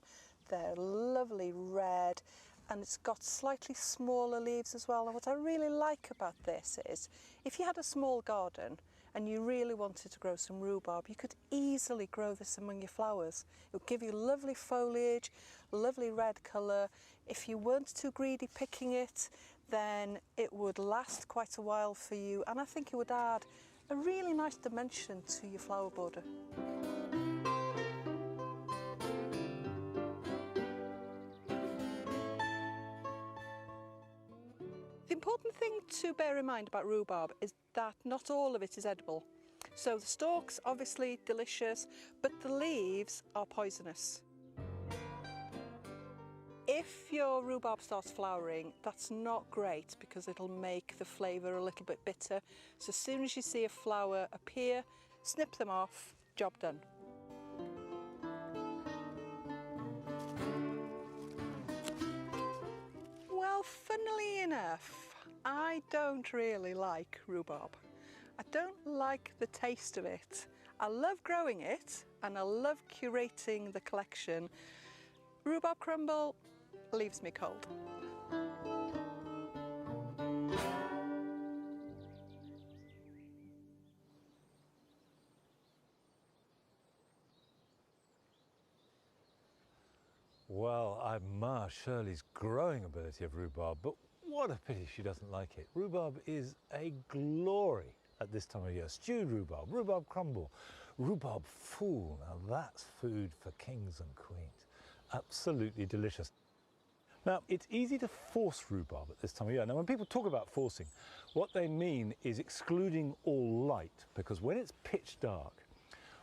[SPEAKER 11] they're lovely red, and it's got slightly smaller leaves as well. And what I really like about this is, if you had a small garden and you really wanted to grow some rhubarb, you could easily grow this among your flowers. It would give you lovely foliage, lovely red colour. If you weren't too greedy picking it, then it would last quite a while for you, and I think it would add a really nice dimension to your flower border. The important thing to bear in mind about rhubarb is that not all of it is edible. So the stalks, obviously delicious, but the leaves are poisonous. If your rhubarb starts flowering, that's not great because it'll make the flavour a little bit bitter. So as soon as you see a flower appear, snip them off, job done. Well, funnily enough, I don't really like rhubarb. I don't like the taste of it. I love growing it and I love curating the collection. Rhubarb crumble leaves me cold.
[SPEAKER 1] Well, I admire Shirley's growing ability of rhubarb, but what a pity she doesn't like it. Rhubarb is a glory at this time of year. Stewed rhubarb, rhubarb crumble, rhubarb fool. Now that's food for kings and queens. Absolutely delicious. Now, it's easy to force rhubarb at this time of year. Now, when people talk about forcing, what they mean is excluding all light, because when it's pitch dark,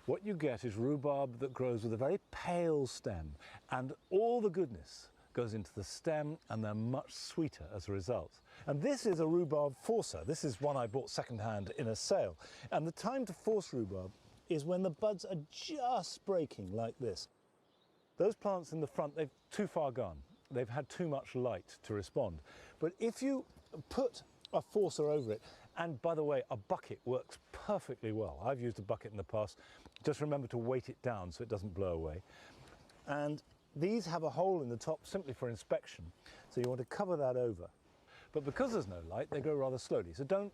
[SPEAKER 1] what you get is rhubarb that grows with a very pale stem, and all the goodness goes into the stem and they're much sweeter as a result. And this is a rhubarb forcer. This is one I bought second-hand in a sale. And the time to force rhubarb is when the buds are just breaking like this. Those plants in the front, they've too far gone. They've had too much light to respond. But if you put a forcer over it, and by the way, a bucket works perfectly well. I've used a bucket in the past. Just remember to weight it down so it doesn't blow away. And these have a hole in the top simply for inspection. So you want to cover that over. But because there's no light, they grow rather slowly. So don't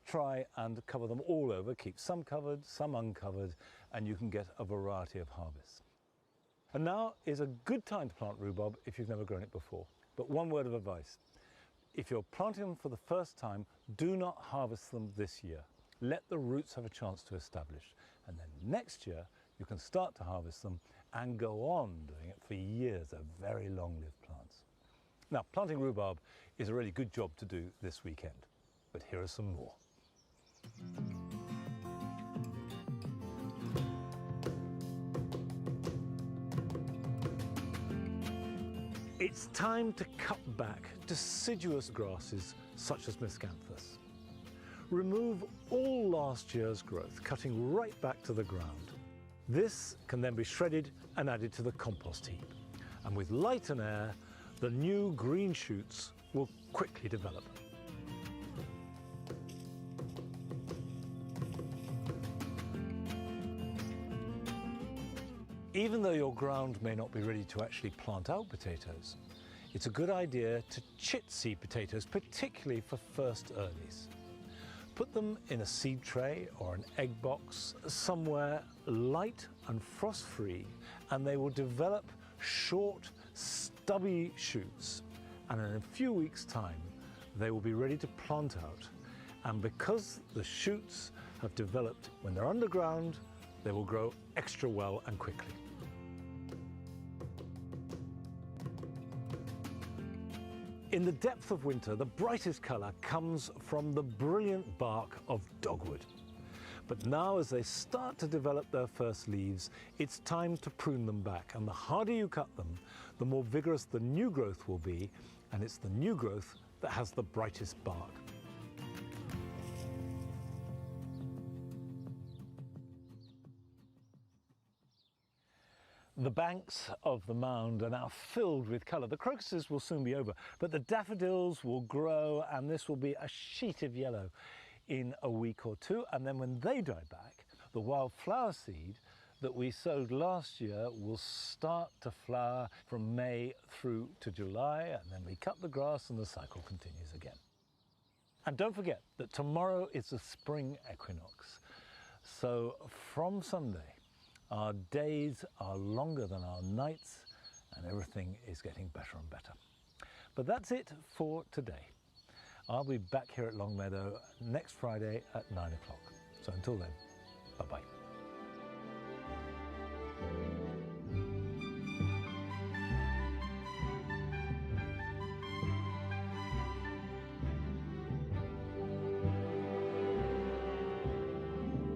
[SPEAKER 1] try and cover them all over. Keep some covered, some uncovered, and you can get a variety of harvests. And now is a good time to plant rhubarb if you've never grown it before. But one word of advice. If you're planting them for the first time, do not harvest them this year. Let the roots have a chance to establish. And then next year, you can start to harvest them and go on doing it for years. They're very long-lived plants. Now, planting rhubarb is a really good job to do this weekend. But here are some more. It's time to cut back deciduous grasses such as Miscanthus. Remove all last year's growth, cutting right back to the ground. This can then be shredded and added to the compost heap. And with light and air, the new green shoots will quickly develop. Even though your ground may not be ready to actually plant out potatoes, it's a good idea to chit seed potatoes, particularly for first earlies. Put them in a seed tray or an egg box, somewhere light and frost-free, and they will develop short, stubby shoots. And in a few weeks' time, they will be ready to plant out. And because the shoots have developed when they're underground, they will grow extra well and quickly. In the depth of winter, the brightest colour comes from the brilliant bark of dogwood. But now, as they start to develop their first leaves, it's time to prune them back. And the harder you cut them, the more vigorous the new growth will be, and it's the new growth that has the brightest bark. The banks of the mound are now filled with colour. The crocuses will soon be over, but the daffodils will grow, and this will be a sheet of yellow in a week or two. And then when they die back, the wildflower seed that we sowed last year will start to flower from May through to July, and then we cut the grass and the cycle continues again. And don't forget that tomorrow is the spring equinox. So from Sunday, our days are longer than our nights, and everything is getting better and better. But that's it for today. I'll be back here at Longmeadow next Friday at 9 o'clock. So until then, bye-bye.